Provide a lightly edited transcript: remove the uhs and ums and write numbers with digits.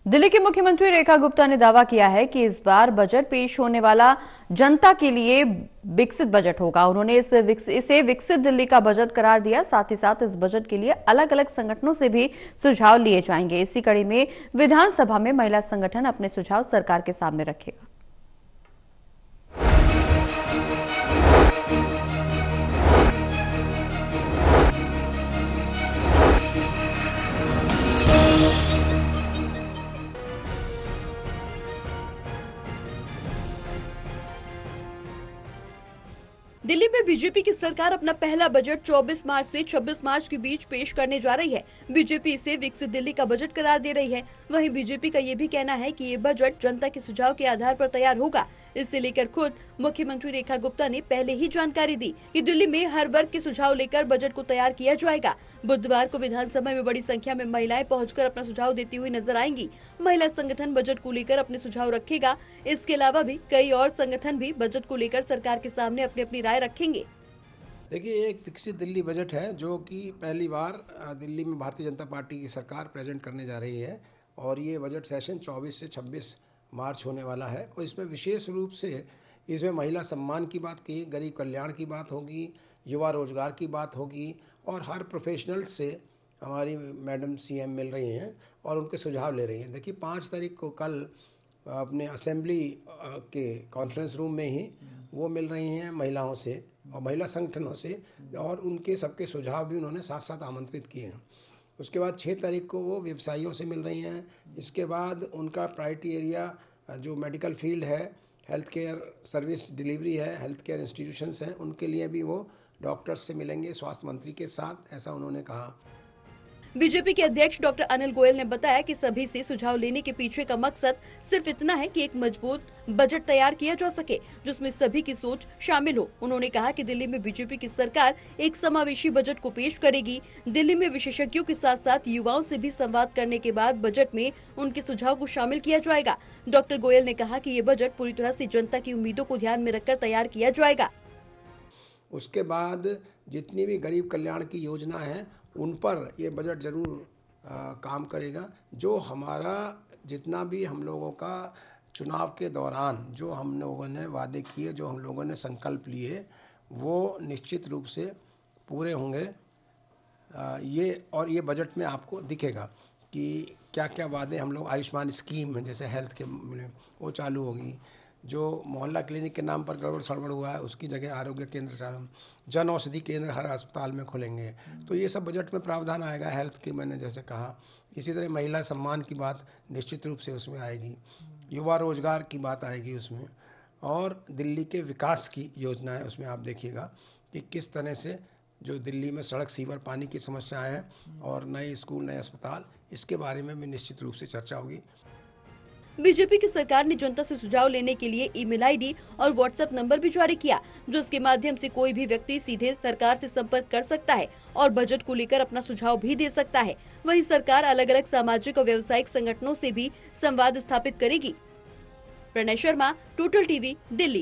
दिल्ली की मुख्यमंत्री रेखा गुप्ता ने दावा किया है कि इस बार बजट पेश होने वाला जनता के लिए विकसित बजट होगा। उन्होंने इसे विकसित दिल्ली का बजट करार दिया। साथ ही साथ इस बजट के लिए अलग अलग संगठनों से भी सुझाव लिए जाएंगे। इसी कड़ी में विधानसभा में महिला संगठन अपने सुझाव सरकार के सामने रखेगा। दिल्ली में बीजेपी की सरकार अपना पहला बजट 24 मार्च से 26 मार्च के बीच पेश करने जा रही है। बीजेपी इसे विकसित दिल्ली का बजट करार दे रही है। वहीं बीजेपी का ये भी कहना है कि ये बजट जनता के सुझाव के आधार पर तैयार होगा। इसे लेकर खुद मुख्यमंत्री रेखा गुप्ता ने पहले ही जानकारी दी कि दिल्ली में हर वर्ग के सुझाव लेकर बजट को तैयार किया जाएगा। बुधवार को विधानसभा में बड़ी संख्या में महिलाएं पहुंचकर अपना सुझाव देती हुई नजर आएंगी। महिला संगठन बजट को लेकर अपने सुझाव रखेगा। इसके अलावा भी कई और संगठन भी बजट को लेकर सरकार के सामने अपनी अपनी राय रखेंगे। देखिए, ये एक विकसित दिल्ली बजट है जो कि पहली बार दिल्ली में भारतीय जनता पार्टी की सरकार प्रेजेंट करने जा रही है और ये बजट सेशन 24 से 26 मार्च होने वाला है। और इसमें विशेष रूप से इसमें महिला सम्मान की बात की, गरीब कल्याण की बात होगी, युवा रोजगार की बात होगी और हर प्रोफेशनल से हमारी मैडम सीएम मिल रही हैं और उनके सुझाव ले रही हैं। देखिए, 5 तारीख को कल अपने असेंबली के कॉन्फ्रेंस रूम में ही वो मिल रही हैं महिलाओं से और महिला संगठनों से और उनके सबके सुझाव भी उन्होंने साथ साथ आमंत्रित किए हैं। उसके बाद 6 तारीख को वो व्यवसायियों से मिल रही हैं। इसके बाद उनका प्रायोरिटी एरिया जो मेडिकल फील्ड है, हेल्थ केयर सर्विस डिलीवरी है, हेल्थ केयर इंस्टीट्यूशंस हैं, उनके लिए भी वो डॉक्टर्स से मिलेंगे, स्वास्थ्य मंत्री के साथ, ऐसा उन्होंने कहा। बीजेपी के अध्यक्ष डॉक्टर अनिल गोयल ने बताया कि सभी से सुझाव लेने के पीछे का मकसद सिर्फ इतना है कि एक मजबूत बजट तैयार किया जा सके जिसमें सभी की सोच शामिल हो। उन्होंने कहा कि दिल्ली में बीजेपी की सरकार एक समावेशी बजट को पेश करेगी। दिल्ली में विशेषज्ञों के साथ साथ युवाओं से भी संवाद करने के बाद बजट में उनके सुझाव को शामिल किया जाएगा। डॉक्टर गोयल ने कहा कि ये बजट पूरी तरह से जनता की उम्मीदों को ध्यान में रखकर तैयार किया जाएगा। उसके बाद जितनी भी गरीब कल्याण की योजना है उन पर ये बजट ज़रूर काम करेगा। जो हमारा जितना भी हम लोगों का चुनाव के दौरान जो हम लोगों ने वादे किए, जो हम लोगों ने संकल्प लिए, वो निश्चित रूप से पूरे होंगे। ये बजट में आपको दिखेगा कि क्या क्या वादे हम लोग, आयुष्मान स्कीम है जैसे हेल्थ के वो चालू होगी, जो मोहल्ला क्लिनिक के नाम पर गड़बड़ सड़बड़ हुआ है उसकी जगह आरोग्य केंद्र चालू, जन औषधि केंद्र हर अस्पताल में खुलेंगे। तो ये सब बजट में प्रावधान आएगा। हेल्थ की मैंने जैसे कहा, इसी तरह महिला सम्मान की बात निश्चित रूप से उसमें आएगी, युवा रोजगार की बात आएगी उसमें, और दिल्ली के विकास की योजना है उसमें। आप देखिएगा कि किस तरह से जो दिल्ली में सड़क, सीवर, पानी की समस्याएं हैं और नए स्कूल, नए अस्पताल, इसके बारे में भी निश्चित रूप से चर्चा होगी। बीजेपी की सरकार ने जनता से सुझाव लेने के लिए ईमेल आईडी और व्हाट्सएप नंबर भी जारी किया, जिसके माध्यम से कोई भी व्यक्ति सीधे सरकार से संपर्क कर सकता है और बजट को लेकर अपना सुझाव भी दे सकता है। वहीं सरकार अलग अलग सामाजिक और व्यावसायिक संगठनों से भी संवाद स्थापित करेगी। Pranay Sharma, total TV, Delhi.